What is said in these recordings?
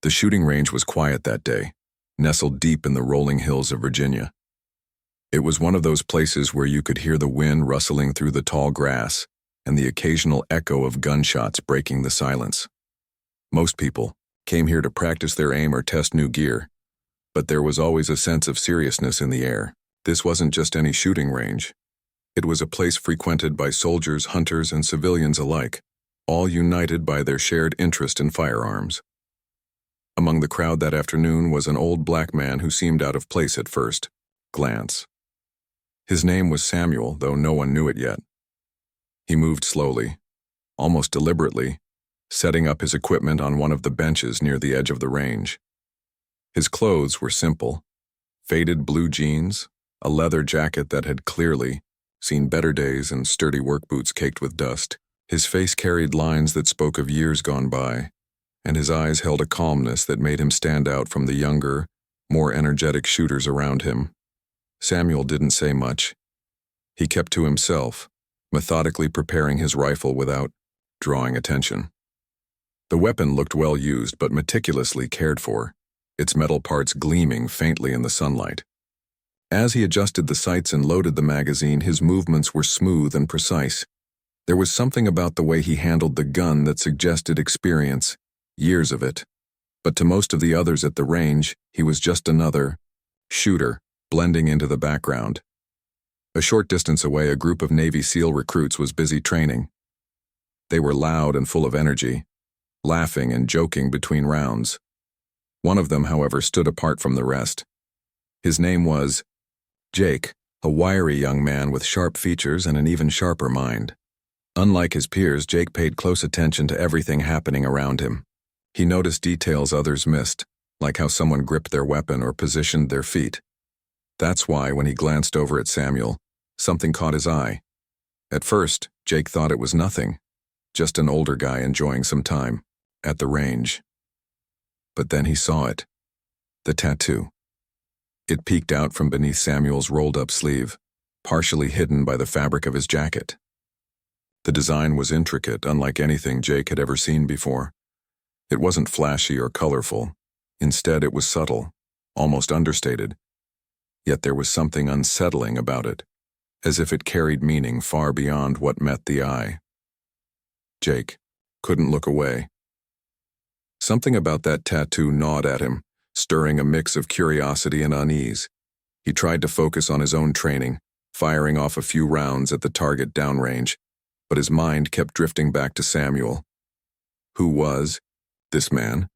The shooting range was quiet that day, nestled deep in the rolling hills of Virginia. It was one of those places where you could hear the wind rustling through the tall grass and the occasional echo of gunshots breaking the silence. Most people came here to practice their aim or test new gear, but there was always a sense of seriousness in the air. This wasn't just any shooting range. It was a place frequented by soldiers, hunters, and civilians alike, all united by their shared interest in firearms. Among the crowd that afternoon was an old black man who seemed out of place at first glance. His name was Samuel, though no one knew it yet. He moved slowly, almost deliberately, setting up his equipment on one of the benches near the edge of the range. His clothes were simple: faded blue jeans, a leather jacket that had clearly seen better days, and sturdy work boots caked with dust. His face carried lines that spoke of years gone by, and his eyes held a calmness that made him stand out from the younger, more energetic shooters around him. Samuel didn't say much. He kept to himself, methodically preparing his rifle without drawing attention. The weapon looked well used but meticulously cared for, its metal parts gleaming faintly in the sunlight. As he adjusted the sights and loaded the magazine, his movements were smooth and precise. There was something about the way he handled the gun that suggested experience, years of it. But to most of the others at the range, he was just another shooter, blending into the background. A short distance away, a group of Navy SEAL recruits was busy training. They were loud and full of energy, laughing and joking between rounds. One of them, however, stood apart from the rest. His name was Jake, a wiry young man with sharp features and an even sharper mind. Unlike his peers, Jake paid close attention to everything happening around him. He noticed details others missed, like how someone gripped their weapon or positioned their feet. That's why, when he glanced over at Samuel, something caught his eye. At first, Jake thought it was nothing, just an older guy enjoying some time at the range. But then he saw it. The tattoo. It peeked out from beneath Samuel's rolled-up sleeve, partially hidden by the fabric of his jacket. The design was intricate, unlike anything Jake had ever seen before. It wasn't flashy or colorful. Instead, it was subtle, almost understated. Yet there was something unsettling about it, as if it carried meaning far beyond what met the eye. Jake couldn't look away. Something about that tattoo gnawed at him, stirring a mix of curiosity and unease. He tried to focus on his own training, firing off a few rounds at the target downrange, but his mind kept drifting back to Samuel. Who was this man,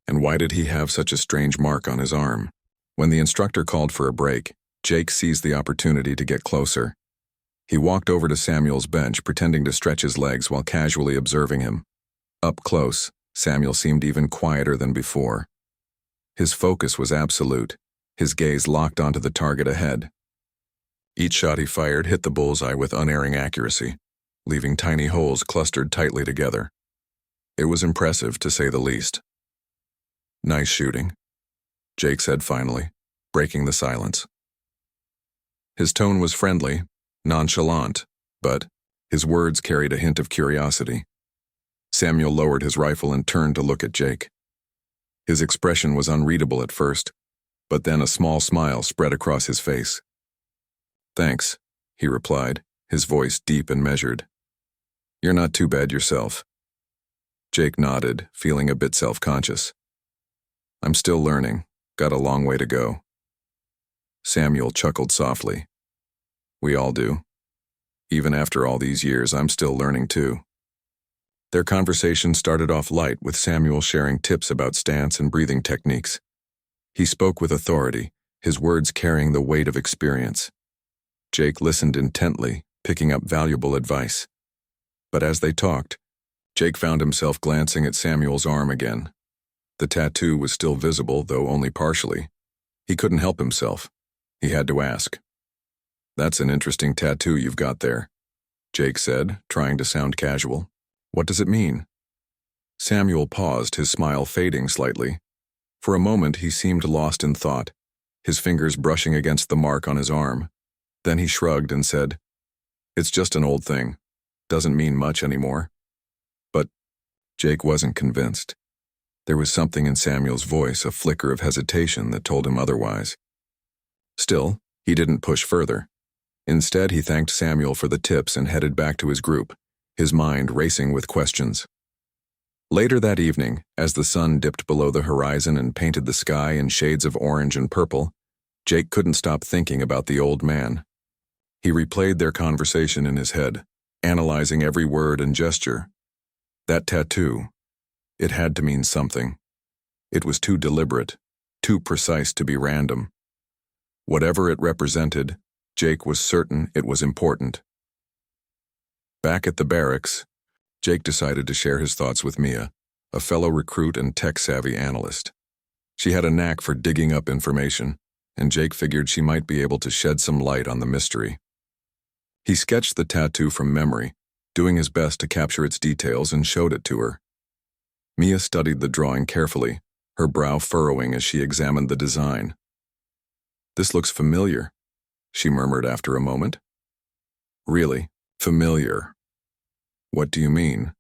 and why did he have such a strange mark on his arm? When the instructor called for a break, Jake seized the opportunity to get closer. He walked over to Samuel's bench, pretending to stretch his legs while casually observing him. Up close, Samuel seemed even quieter than before. His focus was absolute, his gaze locked onto the target ahead. Each shot he fired hit the bullseye with unerring accuracy, leaving tiny holes clustered tightly together. It was impressive, to say the least. "Nice shooting," Jake said finally, breaking the silence. His tone was friendly, nonchalant, but his words carried a hint of curiosity. Samuel lowered his rifle and turned to look at Jake. His expression was unreadable at first, but then a small smile spread across his face. "Thanks," he replied, his voice deep and measured. "You're not too bad yourself." Jake nodded, feeling a bit self-conscious. "I'm still learning. Got a long way to go." Samuel chuckled softly. "We all do. Even after all these years, I'm still learning too." Their conversation started off light, with Samuel sharing tips about stance and breathing techniques. He spoke with authority, his words carrying the weight of experience. Jake listened intently, picking up valuable advice. But as they talked, Jake found himself glancing at Samuel's arm again. The tattoo was still visible, though only partially. He couldn't help himself. He had to ask. "That's an interesting tattoo you've got there," Jake said, trying to sound casual. "What does it mean?" Samuel paused, his smile fading slightly. For a moment he seemed lost in thought, his fingers brushing against the mark on his arm. Then he shrugged and said, "It's just an old thing. Doesn't mean much anymore." But Jake wasn't convinced. There was something in Samuel's voice, a flicker of hesitation that told him otherwise. Still, he didn't push further. Instead, he thanked Samuel for the tips and headed back to his group, his mind racing with questions. Later that evening, as the sun dipped below the horizon and painted the sky in shades of orange and purple, Jake couldn't stop thinking about the old man. He replayed their conversation in his head, analyzing every word and gesture. That tattoo, it had to mean something. It was too deliberate, too precise to be random. Whatever it represented, Jake was certain it was important. Back at the barracks, Jake decided to share his thoughts with Mia, a fellow recruit and tech-savvy analyst. She had a knack for digging up information, and Jake figured she might be able to shed some light on the mystery. He sketched the tattoo from memory, doing his best to capture its details, and showed it to her. Mia studied the drawing carefully, her brow furrowing as she examined the design. "This looks familiar," she murmured after a moment. "Really, familiar. What do you mean?"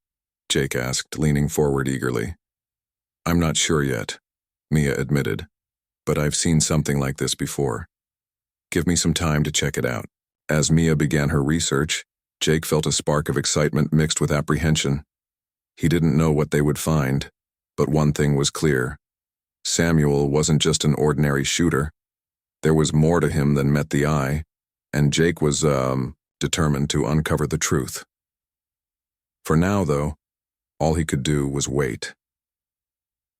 Jake asked, leaning forward eagerly. "I'm not sure yet," Mia admitted, "but I've seen something like this before. Give me some time to check it out." As Mia began her research, Jake felt a spark of excitement mixed with apprehension. He didn't know what they would find, but one thing was clear. Samuel wasn't just an ordinary shooter. There was more to him than met the eye, and Jake was, determined to uncover the truth. For now, though, all he could do was wait.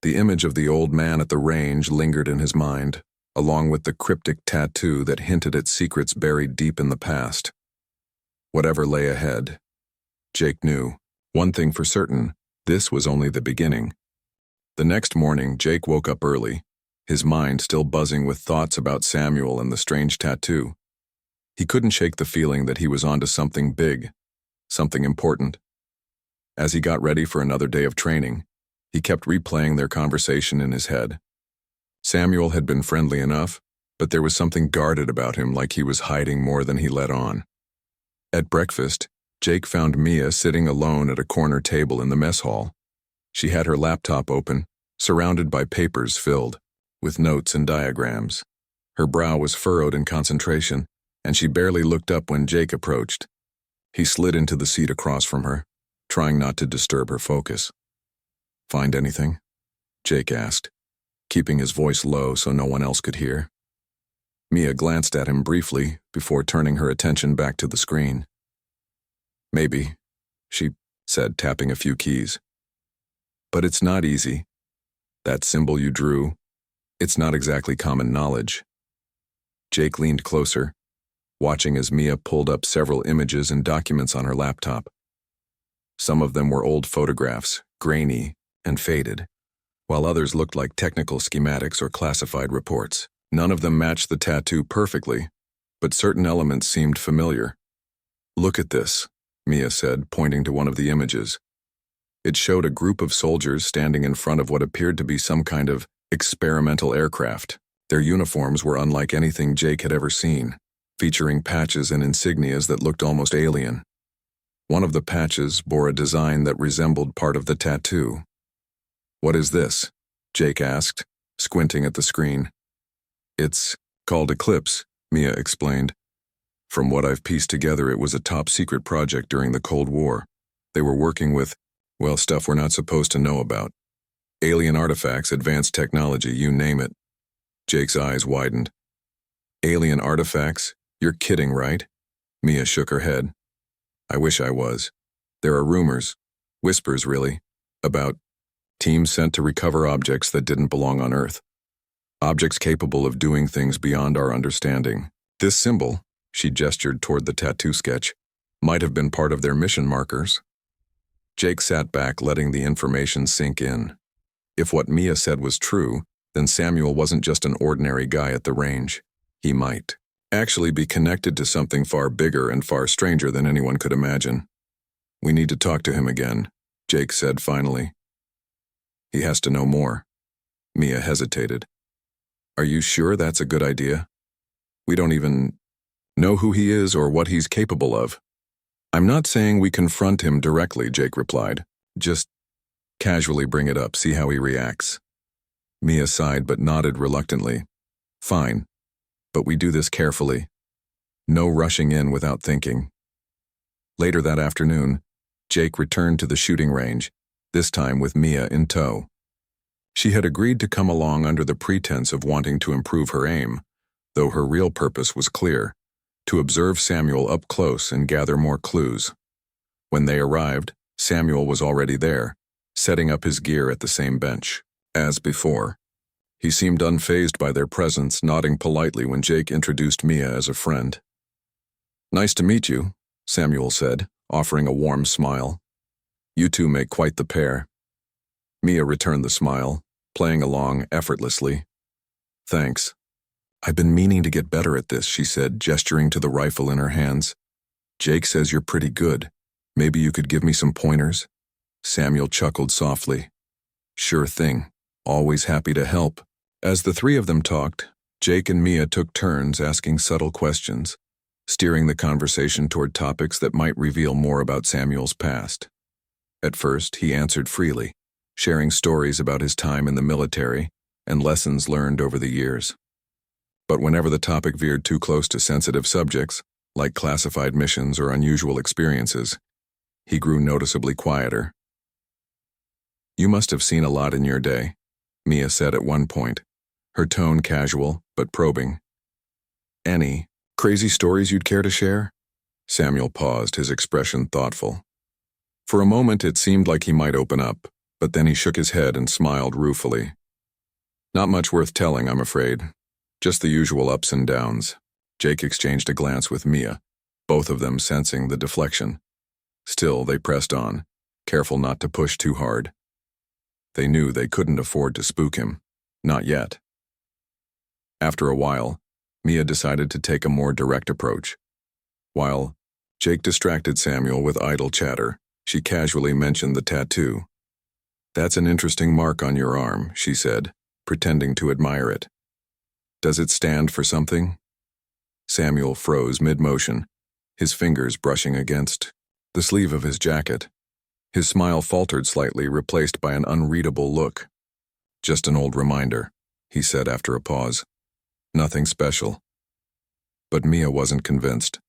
The image of the old man at the range lingered in his mind, along with the cryptic tattoo that hinted at secrets buried deep in the past. Whatever lay ahead, Jake knew. One thing for certain, this was only the beginning. The next morning, Jake woke up early, his mind still buzzing with thoughts about Samuel and the strange tattoo. He couldn't shake the feeling that he was onto something big, something important. As he got ready for another day of training, he kept replaying their conversation in his head. Samuel had been friendly enough, but there was something guarded about him, like he was hiding more than he let on. At breakfast, Jake found Mia sitting alone at a corner table in the mess hall. She had her laptop open, surrounded by papers filled with notes and diagrams. Her brow was furrowed in concentration, and she barely looked up when Jake approached. He slid into the seat across from her, trying not to disturb her focus. "Find anything?" Jake asked, keeping his voice low so no one else could hear. Mia glanced at him briefly before turning her attention back to the screen. "Maybe," she said, tapping a few keys. "But it's not easy. That symbol you drew, it's not exactly common knowledge." Jake leaned closer, watching as Mia pulled up several images and documents on her laptop. Some of them were old photographs, grainy and faded, while others looked like technical schematics or classified reports. None of them matched the tattoo perfectly, but certain elements seemed familiar. "Look at this," Mia said, pointing to one of the images. It showed a group of soldiers standing in front of what appeared to be some kind of experimental aircraft. Their uniforms were unlike anything Jake had ever seen, featuring patches and insignias that looked almost alien. One of the patches bore a design that resembled part of the tattoo. "What is this?" Jake asked, squinting at the screen. "It's called Eclipse," Mia explained. "From what I've pieced together, it was a top-secret project during the Cold War. They were working with, well, stuff we're not supposed to know about. Alien artifacts, advanced technology, you name it." Jake's eyes widened. "Alien artifacts? You're kidding, right?" Mia shook her head. "I wish I was. There are rumors, whispers really, about teams sent to recover objects that didn't belong on Earth. Objects capable of doing things beyond our understanding. This symbol," she gestured toward the tattoo sketch, "might have been part of their mission markers." Jake sat back, letting the information sink in. If what Mia said was true, then Samuel wasn't just an ordinary guy at the range. He might actually be connected to something far bigger and far stranger than anyone could imagine. "We need to talk to him again," Jake said finally. "He has to know more." Mia hesitated. "Are you sure that's a good idea? We don't even know who he is or what he's capable of." "I'm not saying we confront him directly," Jake replied. "Just Casually bring it up, see how he reacts. Mia sighed but nodded reluctantly. Fine, but we do this carefully. No rushing in without thinking. Later that afternoon, Jake returned to the shooting range, this time with Mia in tow. She had agreed to come along under the pretense of wanting to improve her aim, though her real purpose was clear: to observe Samuel up close and gather more clues. When they arrived, Samuel was already there, setting up his gear at the same bench. As before, he seemed unfazed by their presence, nodding politely when Jake introduced Mia as a friend. "Nice to meet you," Samuel said, offering a warm smile. "You two make quite the pair." Mia returned the smile, playing along effortlessly. "Thanks. I've been meaning to get better at this," she said, gesturing to the rifle in her hands. "Jake says you're pretty good. Maybe you could give me some pointers?" Samuel chuckled softly. "Sure thing. Always happy to help." As the three of them talked, Jake and Mia took turns asking subtle questions, steering the conversation toward topics that might reveal more about Samuel's past. At first, he answered freely, sharing stories about his time in the military and lessons learned over the years. But whenever the topic veered too close to sensitive subjects, like classified missions or unusual experiences, he grew noticeably quieter. "You must have seen a lot in your day," Mia said at one point, her tone casual but probing. "Any crazy stories you'd care to share?" Samuel paused, his expression thoughtful. For a moment it seemed like he might open up, but then he shook his head and smiled ruefully. "Not much worth telling, I'm afraid. Just the usual ups and downs." Jake exchanged a glance with Mia, both of them sensing the deflection. Still, they pressed on, careful not to push too hard. They knew they couldn't afford to spook him. Not yet. After a while, Mia decided to take a more direct approach. While Jake distracted Samuel with idle chatter, she casually mentioned the tattoo. "That's an interesting mark on your arm," she said, pretending to admire it. "Does it stand for something?" Samuel froze mid-motion, his fingers brushing against the sleeve of his jacket. His smile faltered slightly, replaced by an unreadable look. "Just an old reminder," he said after a pause. "Nothing special." But Mia wasn't convinced.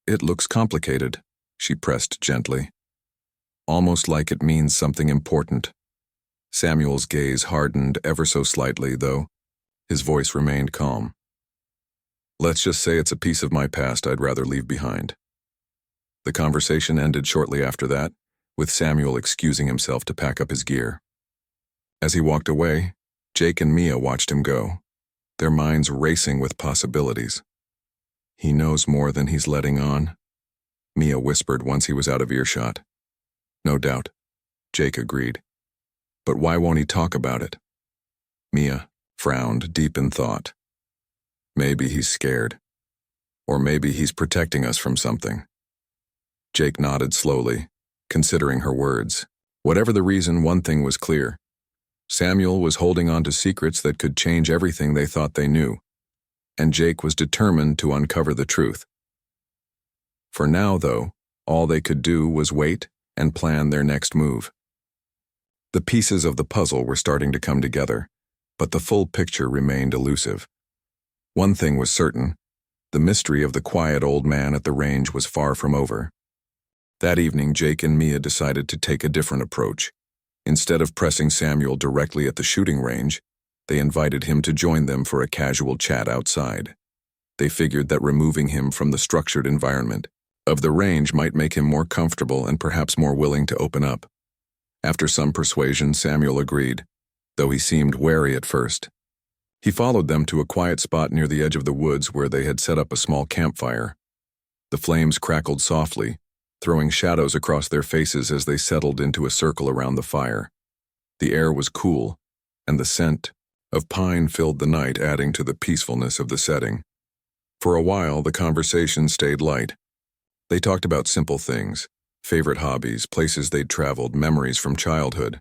"It looks complicated," she pressed gently. "Almost like it means something important." Samuel's gaze hardened ever so slightly, though. His voice remained calm. "Let's just say it's a piece of my past I'd rather leave behind." The conversation ended shortly after that, with Samuel excusing himself to pack up his gear. As he walked away, Jake and Mia watched him go, their minds racing with possibilities. "He knows more than he's letting on," Mia whispered once he was out of earshot. "No doubt," Jake agreed. "But why won't he talk about it?" Mia frowned, deep in thought. "Maybe he's scared. Or maybe he's protecting us from something." Jake nodded slowly, considering her words. Whatever the reason, one thing was clear. Samuel was holding on to secrets that could change everything they thought they knew, and Jake was determined to uncover the truth. For now, though, all they could do was wait and plan their next move. The pieces of the puzzle were starting to come together, but the full picture remained elusive. One thing was certain: the mystery of the quiet old man at the range was far from over. That evening, Jake and Mia decided to take a different approach. Instead of pressing Samuel directly at the shooting range, they invited him to join them for a casual chat outside. They figured that removing him from the structured environment of the range might make him more comfortable and perhaps more willing to open up. After some persuasion, Samuel agreed, though he seemed wary at first. He followed them to a quiet spot near the edge of the woods where they had set up a small campfire. The flames crackled softly, throwing shadows across their faces as they settled into a circle around the fire. The air was cool, and the scent of pine filled the night, adding to the peacefulness of the setting. For a while, the conversation stayed light. They talked about simple things: favorite hobbies, places they'd traveled, memories from childhood.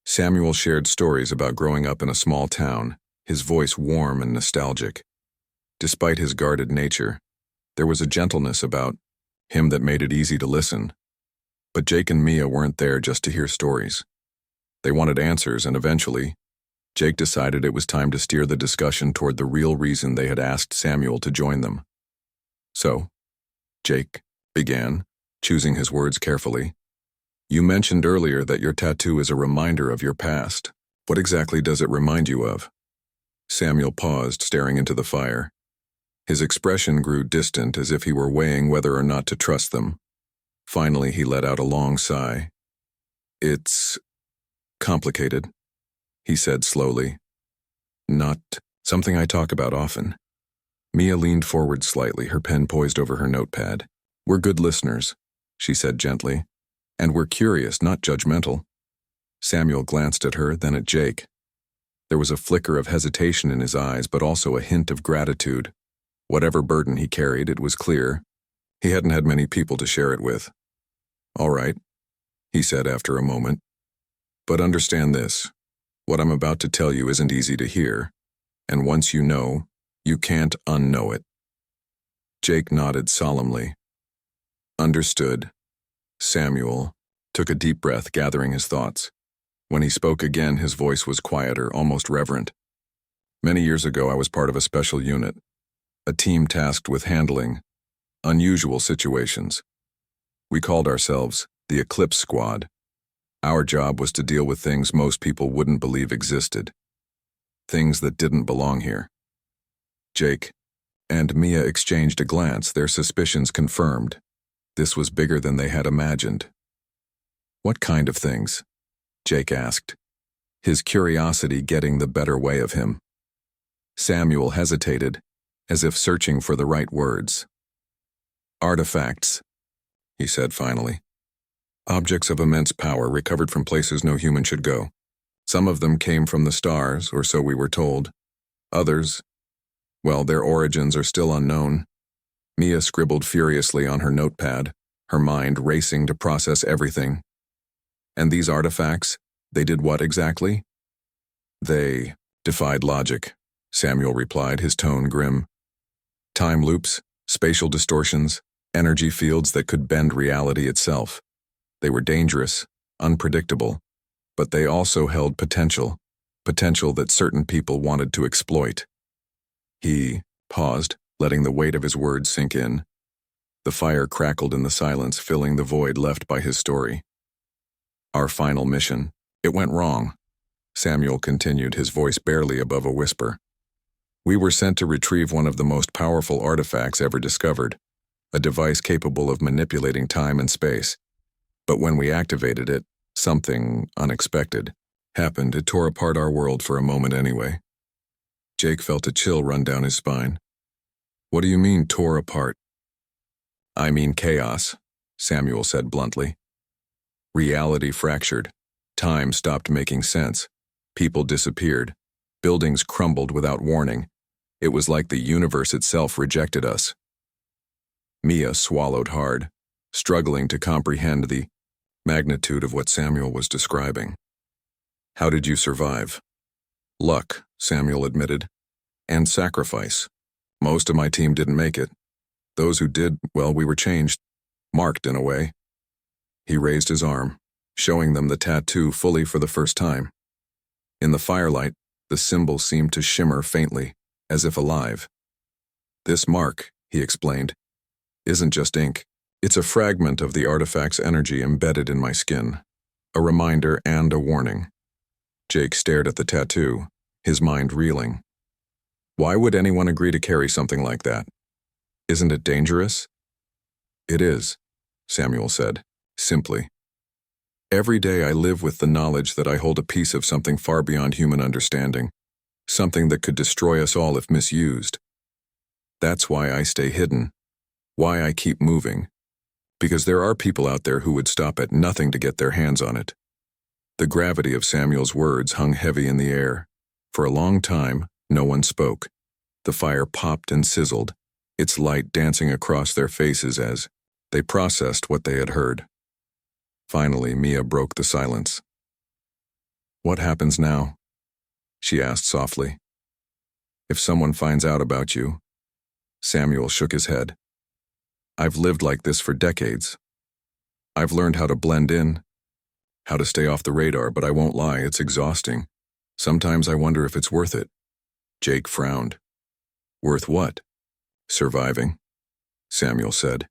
Samuel shared stories about growing up in a small town, his voice warm and nostalgic. Despite his guarded nature, there was a gentleness about him that made it easy to listen. But Jake and Mia weren't there just to hear stories. They wanted answers, and eventually, Jake decided it was time to steer the discussion toward the real reason they had asked Samuel to join them. So, Jake began, choosing his words carefully. You mentioned earlier that your tattoo is a reminder of your past. What exactly does it remind you of? Samuel paused, staring into the fire. His expression grew distant, as if he were weighing whether or not to trust them. Finally, he let out a long sigh. It's complicated, he said slowly. Not something I talk about often. Mia leaned forward slightly, her pen poised over her notepad. We're good listeners, she said gently. And we're curious, not judgmental. Samuel glanced at her, then at Jake. There was a flicker of hesitation in his eyes, but also a hint of gratitude. Whatever burden he carried, it was clear. He hadn't had many people to share it with. All right, he said after a moment. But understand this. What I'm about to tell you isn't easy to hear. And once you know, you can't unknow it. Jake nodded solemnly. Understood. Samuel took a deep breath, gathering his thoughts. When he spoke again, his voice was quieter, almost reverent. Many years ago, I was part of a special unit, a team tasked with handling unusual situations. We called ourselves the Eclipse Squad. Our job was to deal with things most people wouldn't believe existed. Things that didn't belong here. Jake and Mia exchanged a glance, their suspicions confirmed. This was bigger than they had imagined. What kind of things? Jake asked, his curiosity getting the better way of him. Samuel hesitated, as if searching for the right words. Artifacts, he said finally. Objects of immense power recovered from places no human should go. Some of them came from the stars, or so we were told. Others, well, their origins are still unknown. Mia scribbled furiously on her notepad, her mind racing to process everything. And these artifacts, they did what exactly? They defied logic, Samuel replied, his tone grim. Time loops, spatial distortions, energy fields that could bend reality itself. They were dangerous, unpredictable, but they also held potential that certain people wanted to exploit. He paused, letting the weight of his words sink in. The fire crackled in the silence, filling the void left by his story. Our final mission. It went wrong, Samuel continued, his voice barely above a whisper. We were sent to retrieve one of the most powerful artifacts ever discovered, a device capable of manipulating time and space. But when we activated it, something unexpected happened. It tore apart our world for a moment anyway. Jake felt a chill run down his spine. What do you mean, tore apart? I mean chaos, Samuel said bluntly. Reality fractured. Time stopped making sense. People disappeared. Buildings crumbled without warning. It was like the universe itself rejected us. Mia swallowed hard, struggling to comprehend the magnitude of what Samuel was describing. How did you survive? Luck, Samuel admitted, and sacrifice. Most of my team didn't make it. Those who did, well, we were changed, marked in a way. He raised his arm, showing them the tattoo fully for the first time. In the firelight, the symbol seemed to shimmer faintly, as if alive. This mark, he explained, isn't just ink. It's a fragment of the artifact's energy embedded in my skin. A reminder and a warning. Jake stared at the tattoo, his mind reeling. Why would anyone agree to carry something like that? Isn't it dangerous? It is, Samuel said, simply. Every day I live with the knowledge that I hold a piece of something far beyond human understanding, something that could destroy us all if misused. That's why I stay hidden, why I keep moving, because there are people out there who would stop at nothing to get their hands on it. The gravity of Samuel's words hung heavy in the air. For a long time, no one spoke. The fire popped and sizzled, its light dancing across their faces as they processed what they had heard. Finally, Mia broke the silence. What happens now? She asked softly. If someone finds out about you. Samuel shook his head. I've lived like this for decades. I've learned how to blend in, how to stay off the radar, but I won't lie, it's exhausting. Sometimes I wonder if it's worth it. Jake frowned. Worth what? Surviving, Samuel said,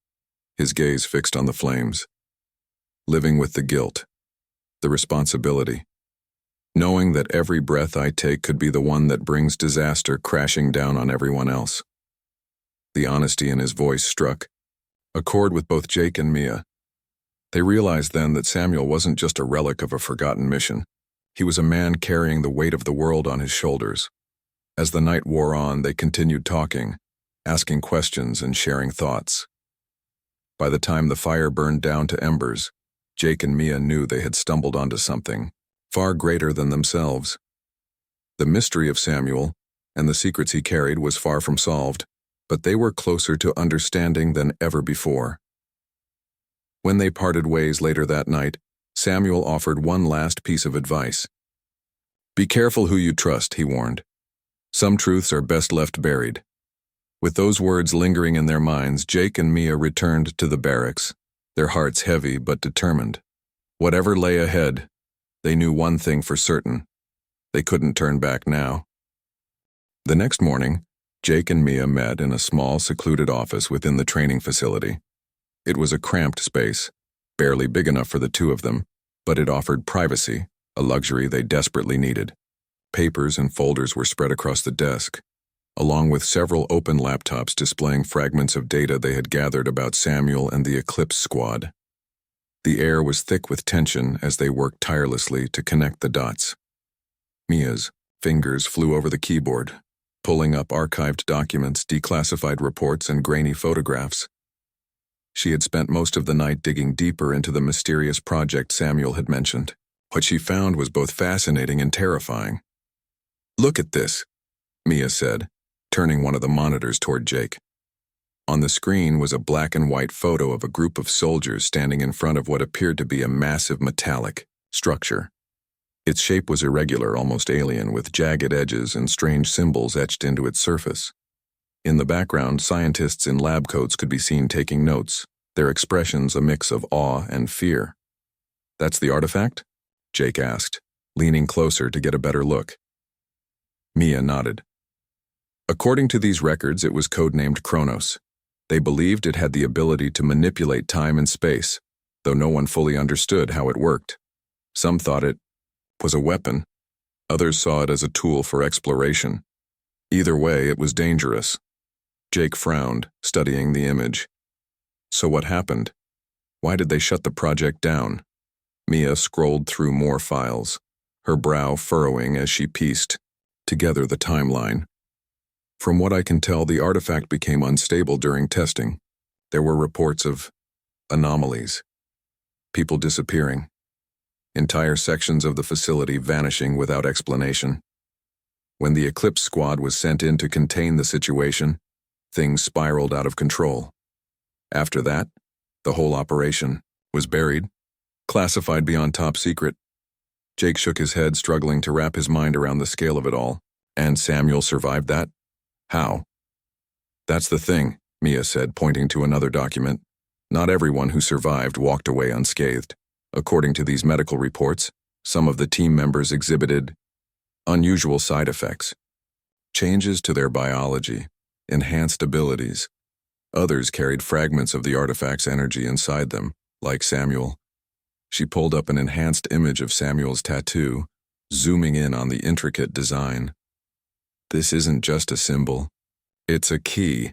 his gaze fixed on the flames. Living with the guilt, the responsibility, knowing that every breath I take could be the one that brings disaster crashing down on everyone else. The honesty in his voice struck a chord with both Jake and Mia. They realized then that Samuel wasn't just a relic of a forgotten mission. He was a man carrying the weight of the world on his shoulders. As the night wore on, they continued talking, asking questions and sharing thoughts. By the time the fire burned down to embers, Jake and Mia knew they had stumbled onto something far greater than themselves. The mystery of Samuel and the secrets he carried was far from solved, but they were closer to understanding than ever before. When they parted ways later that night, Samuel offered one last piece of advice. Be careful who you trust, he warned. Some truths are best left buried. With those words lingering in their minds, Jake and Mia returned to the barracks, their hearts heavy but determined. Whatever lay ahead, they knew one thing for certain. They couldn't turn back now. The next morning, Jake and Mia met in a small, secluded office within the training facility. It was a cramped space, barely big enough for the two of them, but it offered privacy, a luxury they desperately needed. Papers and folders were spread across the desk, along with several open laptops displaying fragments of data they had gathered about Samuel and the Eclipse Squad. The air was thick with tension as they worked tirelessly to connect the dots. Mia's fingers flew over the keyboard, pulling up archived documents, declassified reports, and grainy photographs. She had spent most of the night digging deeper into the mysterious project Samuel had mentioned. What she found was both fascinating and terrifying. Look at this, Mia said, turning one of the monitors toward Jake. On the screen was a black and white photo of a group of soldiers standing in front of what appeared to be a massive metallic structure. Its shape was irregular, almost alien, with jagged edges and strange symbols etched into its surface. In the background, scientists in lab coats could be seen taking notes, their expressions a mix of awe and fear. That's the artifact? Jake asked, leaning closer to get a better look. Mia nodded. According to these records, it was codenamed Kronos. They believed it had the ability to manipulate time and space, though no one fully understood how it worked. Some thought it was a weapon. Others saw it as a tool for exploration. Either way, it was dangerous. Jake frowned, studying the image. So what happened? Why did they shut the project down? Mia scrolled through more files, her brow furrowing as she pieced together the timeline. From what I can tell, the artifact became unstable during testing. There were reports of anomalies, people disappearing, entire sections of the facility vanishing without explanation. When the Eclipse Squad was sent in to contain the situation, things spiraled out of control. After that, the whole operation was buried, classified beyond top secret. Jake shook his head, struggling to wrap his mind around the scale of it all. And Samuel survived that? How? That's the thing, Mia said, pointing to another document. Not everyone who survived walked away unscathed. According to these medical reports, some of the team members exhibited unusual side effects, changes to their biology, enhanced abilities. Others carried fragments of the artifact's energy inside them, like Samuel. She pulled up an enhanced image of Samuel's tattoo, zooming in on the intricate design. This isn't just a symbol. It's a key,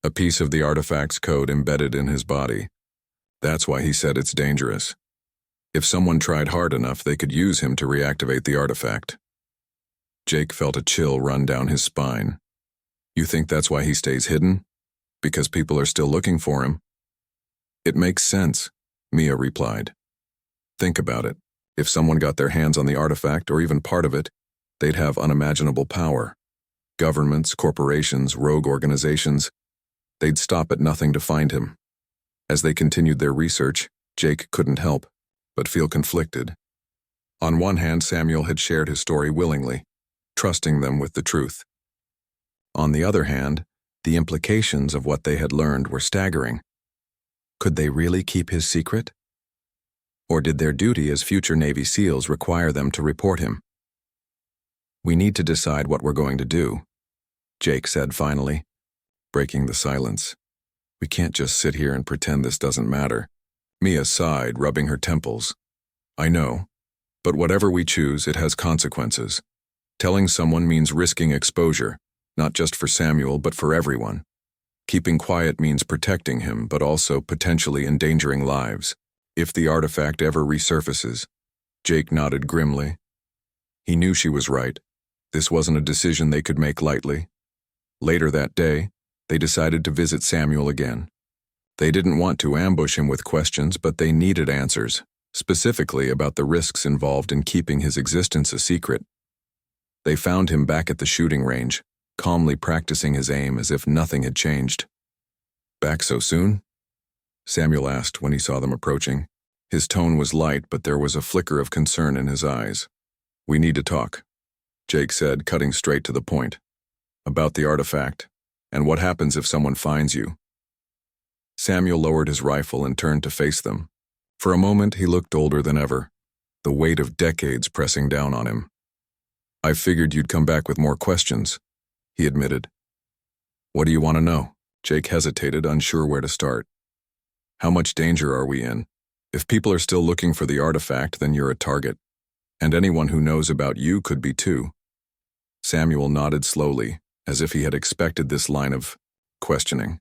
a piece of the artifact's code embedded in his body. That's why he said it's dangerous. If someone tried hard enough, they could use him to reactivate the artifact. Jake felt a chill run down his spine. You think that's why he stays hidden? Because people are still looking for him? It makes sense, Mia replied. Think about it. If someone got their hands on the artifact, or even part of it, they'd have unimaginable power. Governments, corporations, rogue organizations, they'd stop at nothing to find him. As they continued their research, Jake couldn't help but feel conflicted. On one hand, Samuel had shared his story willingly, trusting them with the truth. On the other hand, the implications of what they had learned were staggering. Could they really keep his secret? Or did their duty as future Navy SEALs require them to report him? "We need to decide what we're going to do," Jake said finally, breaking the silence. "We can't just sit here and pretend this doesn't matter." Mia sighed, rubbing her temples. "I know, but whatever we choose, it has consequences. Telling someone means risking exposure, not just for Samuel, but for everyone. Keeping quiet means protecting him, but also potentially endangering lives. If the artifact ever resurfaces." Jake nodded grimly. He knew she was right. This wasn't a decision they could make lightly. Later that day, they decided to visit Samuel again. They didn't want to ambush him with questions, but they needed answers, specifically about the risks involved in keeping his existence a secret. They found him back at the shooting range, calmly practicing his aim as if nothing had changed. "Back so soon?" Samuel asked when he saw them approaching. His tone was light, but there was a flicker of concern in his eyes. "We need to talk," Jake said, cutting straight to the point. "About the artifact, and what happens if someone finds you." Samuel lowered his rifle and turned to face them. For a moment, he looked older than ever, the weight of decades pressing down on him. "I figured you'd come back with more questions," he admitted. "What do you want to know?" Jake hesitated, unsure where to start. "How much danger are we in? If people are still looking for the artifact, then you're a target. And anyone who knows about you could be too." Samuel nodded slowly, as if he had expected this line of questioning.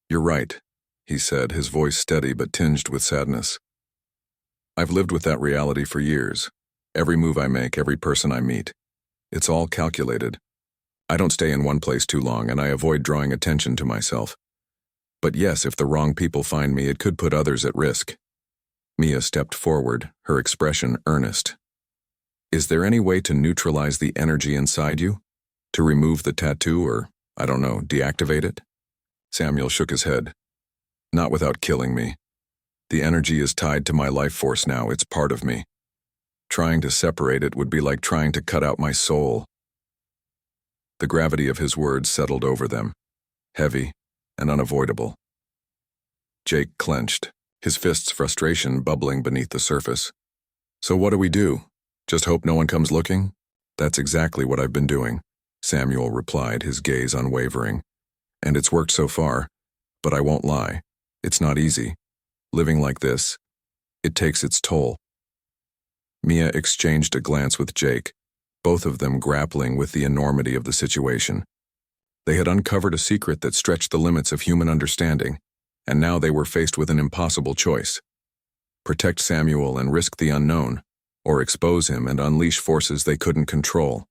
"You're right," he said, his voice steady but tinged with sadness. "I've lived with that reality for years. Every move I make, every person I meet. It's all calculated. I don't stay in one place too long, and I avoid drawing attention to myself. But yes, if the wrong people find me, it could put others at risk." Mia stepped forward, her expression earnest. "Is there any way to neutralize the energy inside you? To remove the tattoo or, I don't know, deactivate it?" Samuel shook his head. "Not without killing me. The energy is tied to my life force now, it's part of me. Trying to separate it would be like trying to cut out my soul." The gravity of his words settled over them, heavy and unavoidable. Jake clenched, his fist's frustration bubbling beneath the surface. "So what do we do? Just hope no one comes looking?" "That's exactly what I've been doing," Samuel replied, his gaze unwavering. "And it's worked so far, but I won't lie. It's not easy. Living like this, it takes its toll." Mia exchanged a glance with Jake, both of them grappling with the enormity of the situation. They had uncovered a secret that stretched the limits of human understanding, and now they were faced with an impossible choice. Protect Samuel and risk the unknown, or expose him and unleash forces they couldn't control.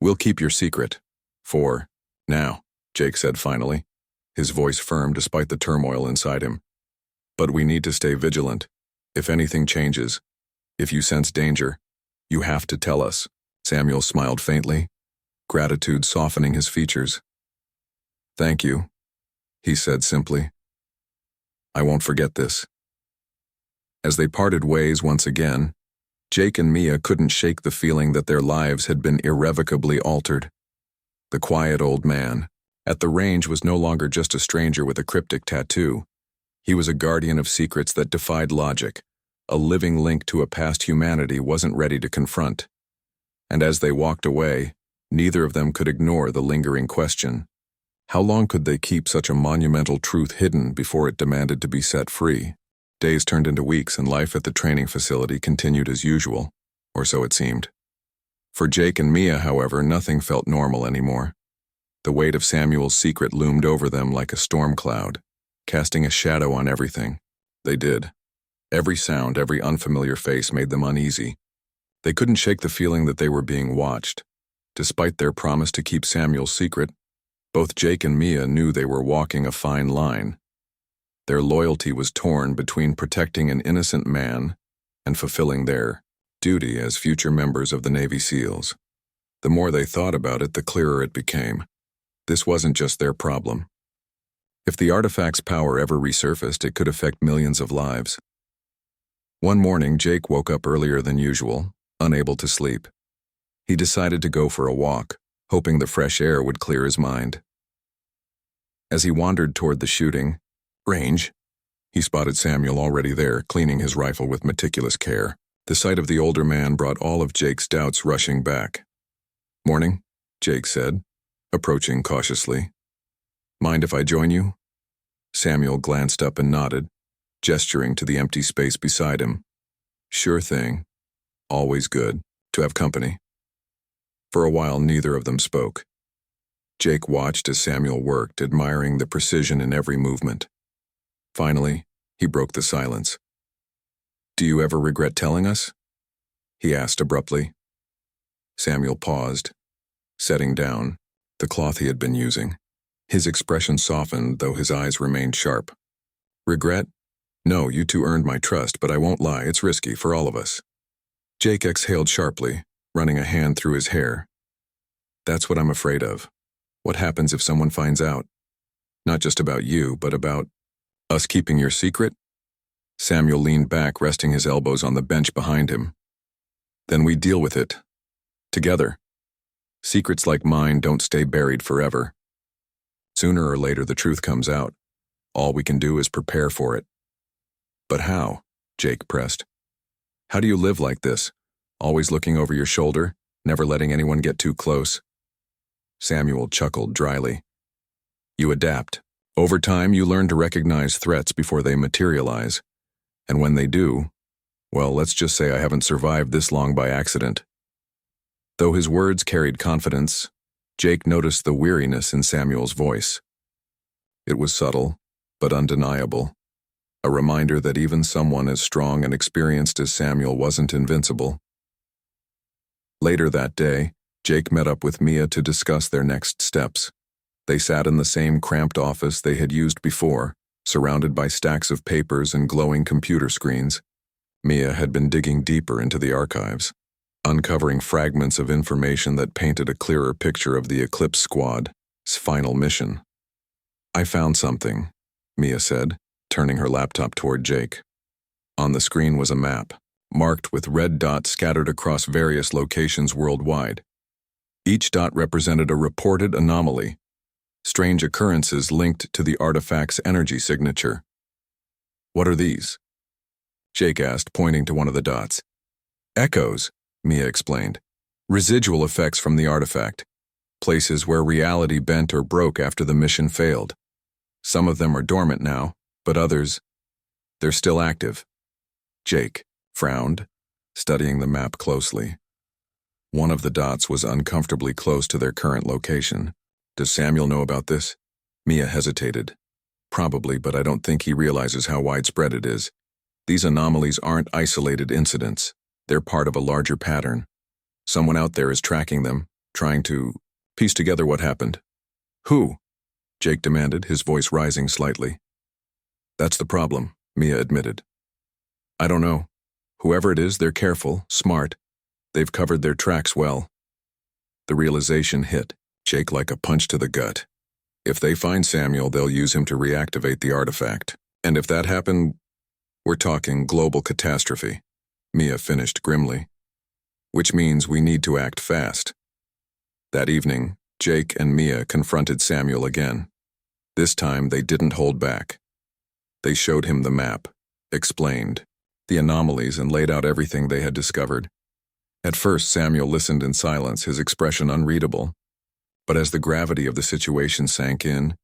"We'll keep your secret. For now," Jake said finally, his voice firm despite the turmoil inside him. "But we need to stay vigilant. If anything changes, if you sense danger, you have to tell us." Samuel smiled faintly, gratitude softening his features. "Thank you," he said simply. "I won't forget this." As they parted ways once again, Jake and Mia couldn't shake the feeling that their lives had been irrevocably altered. The quiet old man at the range was no longer just a stranger with a cryptic tattoo. He was a guardian of secrets that defied logic, a living link to a past humanity wasn't ready to confront. And as they walked away, neither of them could ignore the lingering question. How long could they keep such a monumental truth hidden before it demanded to be set free? Days turned into weeks and life at the training facility continued as usual, or so it seemed. For Jake and Mia, however, nothing felt normal anymore. The weight of Samuel's secret loomed over them like a storm cloud, casting a shadow on everything. They did. Every sound, every unfamiliar face made them uneasy. They couldn't shake the feeling that they were being watched. Despite their promise to keep Samuel's secret, both Jake and Mia knew they were walking a fine line. Their loyalty was torn between protecting an innocent man and fulfilling their duty as future members of the Navy SEALs. The more they thought about it, the clearer it became. This wasn't just their problem. If the artifact's power ever resurfaced, it could affect millions of lives. One morning, Jake woke up earlier than usual, unable to sleep. He decided to go for a walk, hoping the fresh air would clear his mind. As he wandered toward the shooting range, He spotted Samuel already there, cleaning his rifle with meticulous care. The sight of the older man brought all of Jake's doubts rushing back. "Morning," Jake said, approaching cautiously. "Mind if I join you?" Samuel glanced up and nodded, gesturing to the empty space beside him. "Sure thing. Always good to have company." For a while, neither of them spoke. Jake watched as Samuel worked, admiring the precision in every movement. Finally, he broke the silence. "Do you ever regret telling us?" he asked abruptly. Samuel paused, setting down the cloth he had been using. His expression softened, though his eyes remained sharp. "Regret? No, you two earned my trust, but I won't lie, it's risky for all of us." Jake exhaled sharply, running a hand through his hair. "That's what I'm afraid of. What happens if someone finds out? Not just about you, but about us keeping your secret?" Samuel leaned back, resting his elbows on the bench behind him. "Then we deal with it. Together. Secrets like mine don't stay buried forever. Sooner or later the truth comes out. All we can do is prepare for it." "But how?" Jake pressed. "How do you live like this? Always looking over your shoulder, never letting anyone get too close?" Samuel chuckled dryly. "You adapt. Over time, you learn to recognize threats before they materialize. And when they do, well, let's just say I haven't survived this long by accident." Though his words carried confidence, Jake noticed the weariness in Samuel's voice. It was subtle, but undeniable. A reminder that even someone as strong and experienced as Samuel wasn't invincible. Later that day, Jake met up with Mia to discuss their next steps. They sat in the same cramped office they had used before, surrounded by stacks of papers and glowing computer screens. Mia had been digging deeper into the archives, uncovering fragments of information that painted a clearer picture of the Eclipse Squad's final mission. "I found something," Mia said, turning her laptop toward Jake. On the screen was a map, marked with red dots scattered across various locations worldwide. Each dot represented a reported anomaly, strange occurrences linked to the artifact's energy signature. "What are these?" Jake asked, pointing to one of the dots. "Echoes," Mia explained. "Residual effects from the artifact. Places where reality bent or broke after the mission failed. Some of them are dormant now, but others, they're still active." Jake frowned, studying the map closely. One of the dots was uncomfortably close to their current location. "Does Samuel know about this?" Mia hesitated. "Probably, but I don't think he realizes how widespread it is. These anomalies aren't isolated incidents. They're part of a larger pattern. Someone out there is tracking them, trying to piece together what happened." "Who?" Jake demanded, his voice rising slightly. "That's the problem," Mia admitted. "I don't know. Whoever it is, they're careful, smart. They've covered their tracks well." The realization hit Jake like a punch to the gut. If they find Samuel, they'll use him to reactivate the artifact. And if that happened, we're talking global catastrophe, Mia finished grimly. Which means we need to act fast. That evening, Jake and Mia confronted Samuel again. This time, they didn't hold back. They showed him the map, explained the anomalies, and laid out everything they had discovered. At first, Samuel listened in silence, his expression unreadable. But as the gravity of the situation sank in,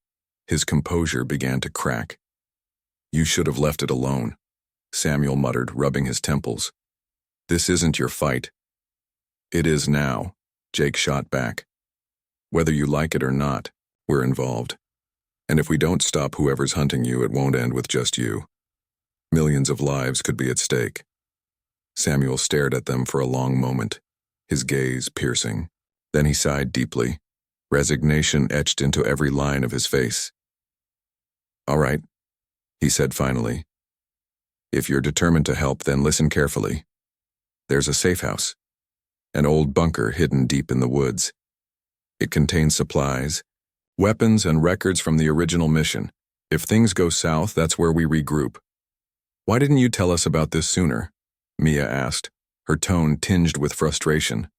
his composure began to crack. "You should have left it alone," Samuel muttered, rubbing his temples. "This isn't your fight." "It is now," Jake shot back. "Whether you like it or not, we're involved. And if we don't stop whoever's hunting you, it won't end with just you. Millions of lives could be at stake." Samuel stared at them for a long moment, his gaze piercing. Then he sighed deeply, resignation etched into every line of his face. "All right," he said finally. "If you're determined to help, then listen carefully. There's a safe house, an old bunker hidden deep in the woods. It contains supplies, weapons, and records from the original mission. If things go south, that's where we regroup." "Why didn't you tell us about this sooner?" Mia asked, her tone tinged with frustration.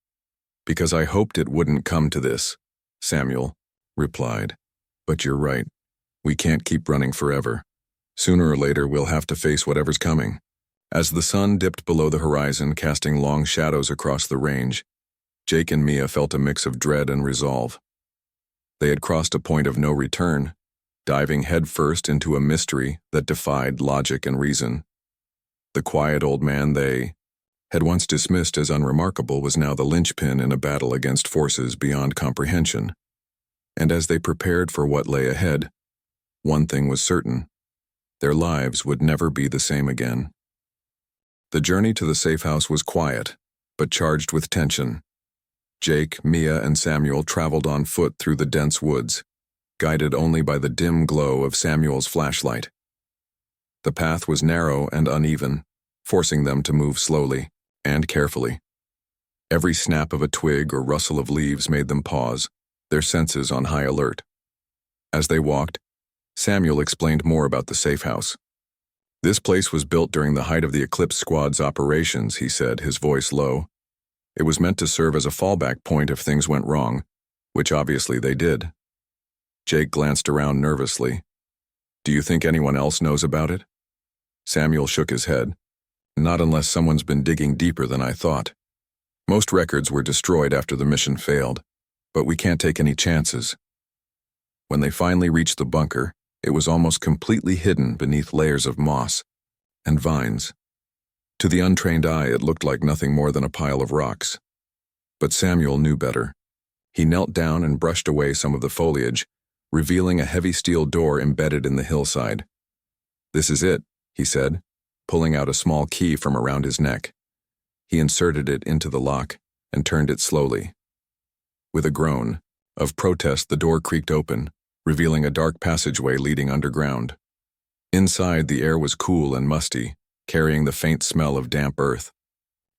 "Because I hoped it wouldn't come to this," Samuel replied. "But you're right. We can't keep running forever. Sooner or later, we'll have to face whatever's coming. As the sun dipped below the horizon, casting long shadows across the range, Jake and Mia felt a mix of dread and resolve. They had crossed a point of no return, diving headfirst into a mystery that defied logic and reason. The quiet old man they had once dismissed as unremarkable was now the linchpin in a battle against forces beyond comprehension. And as they prepared for what lay ahead, one thing was certain: their lives would never be the same again. The journey to the safe house was quiet, but charged with tension. Jake, Mia, and Samuel traveled on foot through the dense woods, guided only by the dim glow of Samuel's flashlight. The path was narrow and uneven, forcing them to move slowly and carefully. Every snap of a twig or rustle of leaves made them pause, their senses on high alert. As they walked, Samuel explained more about the safe house. This place was built during the height of the Eclipse Squad's operations, he said, his voice low. It was meant to serve as a fallback point if things went wrong, which obviously they did. Jake glanced around nervously. Do you think anyone else knows about it? Samuel shook his head. Not unless someone's been digging deeper than I thought. Most records were destroyed after the mission failed, but we can't take any chances. When they finally reached the bunker, it was almost completely hidden beneath layers of moss and vines. To the untrained eye, it looked like nothing more than a pile of rocks. But Samuel knew better. He knelt down and brushed away some of the foliage, revealing a heavy steel door embedded in the hillside. This is it, he said, pulling out a small key from around his neck. He inserted it into the lock and turned it slowly. With a groan of protest, the door creaked open, revealing a dark passageway leading underground. Inside, the air was cool and musty, carrying the faint smell of damp earth.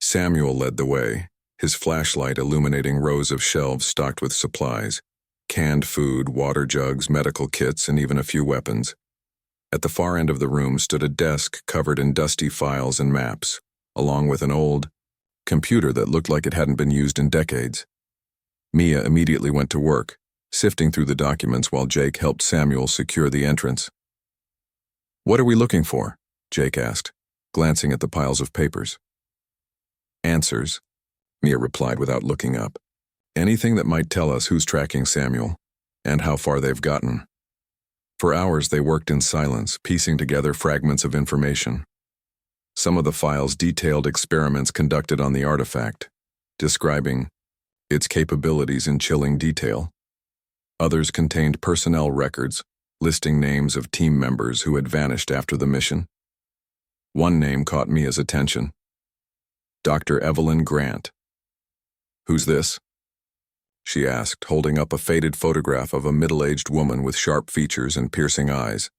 Samuel led the way, his flashlight illuminating rows of shelves stocked with supplies, canned food, water jugs, medical kits, and even a few weapons. At the far end of the room stood a desk covered in dusty files and maps, along with an old computer that looked like it hadn't been used in decades. Mia immediately went to work, sifting through the documents while Jake helped Samuel secure the entrance. What are we looking for? Jake asked, glancing at the piles of papers. Answers, Mia replied without looking up. Anything that might tell us who's tracking Samuel, and how far they've gotten. For hours they worked in silence, piecing together fragments of information. Some of the files detailed experiments conducted on the artifact, describing its capabilities in chilling detail. Others contained personnel records, listing names of team members who had vanished after the mission. One name caught Mia's attention. Dr. Evelyn Grant. Who's this? She asked, holding up a faded photograph of a middle-aged woman with sharp features and piercing eyes.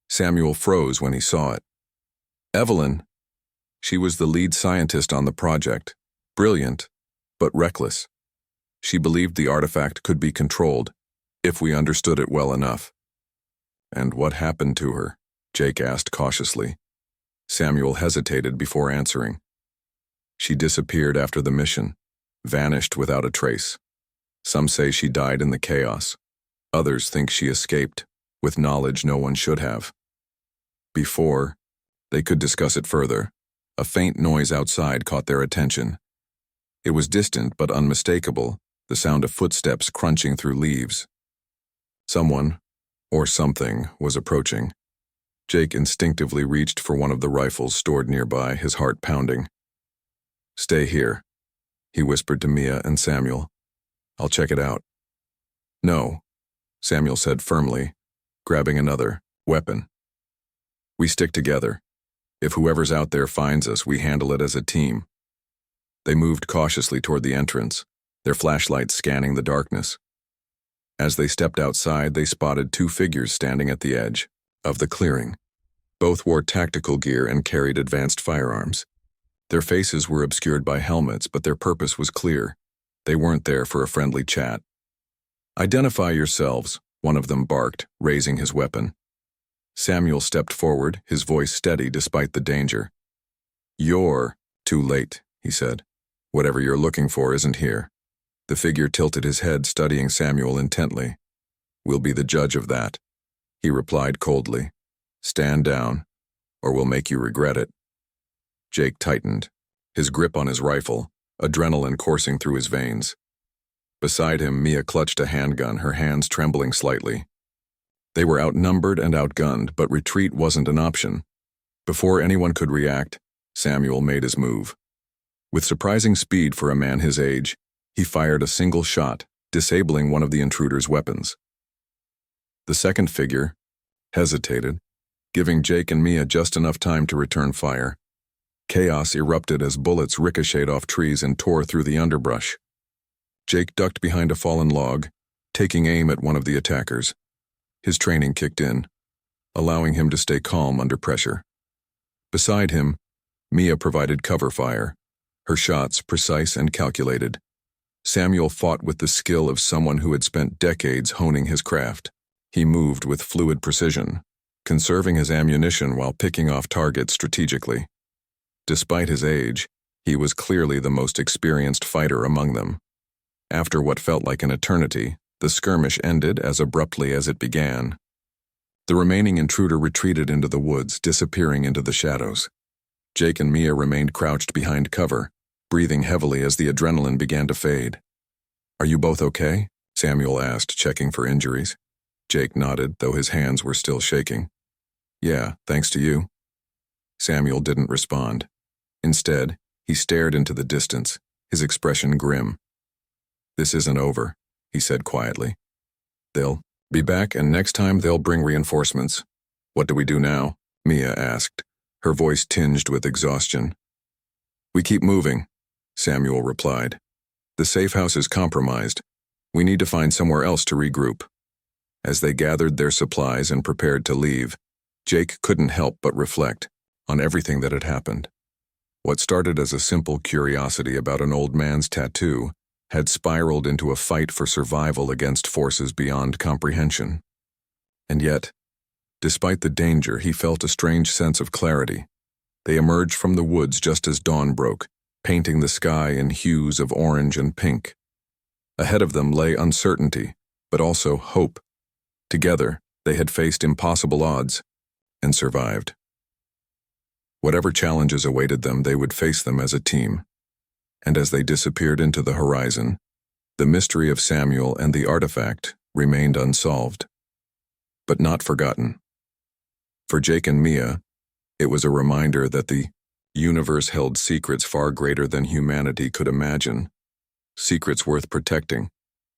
Samuel froze when he saw it. Evelyn. She was the lead scientist on the project, brilliant, but reckless. She believed the artifact could be controlled, if we understood it well enough. And what happened to her? Jake asked cautiously. Samuel hesitated before answering. She disappeared after the mission, vanished without a trace. Some say she died in the chaos. Others think she escaped, with knowledge no one should have. Before they could discuss it further, a faint noise outside caught their attention. It was distant but unmistakable, the sound of footsteps crunching through leaves. Someone, or something, was approaching. Jake instinctively reached for one of the rifles stored nearby, his heart pounding. Stay here, he whispered to Mia and Samuel. I'll check it out. No, Samuel said firmly, grabbing another weapon. We stick together. If whoever's out there finds us, we handle it as a team. They moved cautiously toward the entrance, their flashlights scanning the darkness. As they stepped outside, they spotted two figures standing at the edge of the clearing. Both wore tactical gear and carried advanced firearms. Their faces were obscured by helmets, but their purpose was clear. They weren't there for a friendly chat. Identify yourselves, one of them barked, raising his weapon. Samuel stepped forward, his voice steady despite the danger. You're too late, he said. Whatever you're looking for isn't here. The figure tilted his head, studying Samuel intently. We'll be the judge of that, he replied coldly. Stand down, or we'll make you regret it. Jake tightened, his grip on his rifle, adrenaline coursing through his veins. Beside him, Mia clutched a handgun, her hands trembling slightly. They were outnumbered and outgunned, but retreat wasn't an option. Before anyone could react, Samuel made his move. With surprising speed for a man his age, he fired a single shot, disabling one of the intruder's weapons. The second figure hesitated, giving Jake and Mia just enough time to return fire. Chaos erupted as bullets ricocheted off trees and tore through the underbrush. Jake ducked behind a fallen log, taking aim at one of the attackers. His training kicked in, allowing him to stay calm under pressure. Beside him, Mia provided cover fire, her shots precise and calculated. Samuel fought with the skill of someone who had spent decades honing his craft. He moved with fluid precision, conserving his ammunition while picking off targets strategically. Despite his age, he was clearly the most experienced fighter among them. After what felt like an eternity, the skirmish ended as abruptly as it began. The remaining intruder retreated into the woods, disappearing into the shadows. Jake and Mia remained crouched behind cover, breathing heavily as the adrenaline began to fade. "Are you both okay?" Samuel asked, checking for injuries. Jake nodded, though his hands were still shaking. "Yeah, thanks to you." Samuel didn't respond. Instead, he stared into the distance, his expression grim. "This isn't over," he said quietly. "They'll be back, and next time they'll bring reinforcements." "What do we do now?" Mia asked, her voice tinged with exhaustion. "We keep moving," Samuel replied. "The safe house is compromised. We need to find somewhere else to regroup." As they gathered their supplies and prepared to leave, Jake couldn't help but reflect on everything that had happened. What started as a simple curiosity about an old man's tattoo had spiraled into a fight for survival against forces beyond comprehension. And yet, despite the danger, he felt a strange sense of clarity. They emerged from the woods just as dawn broke, painting the sky in hues of orange and pink. Ahead of them lay uncertainty, but also hope. Together, they had faced impossible odds and survived. Whatever challenges awaited them, they would face them as a team. And as they disappeared into the horizon, the mystery of Samuel and the artifact remained unsolved, but not forgotten. For Jake and Mia, it was a reminder that the universe held secrets far greater than humanity could imagine, secrets worth protecting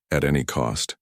at any cost.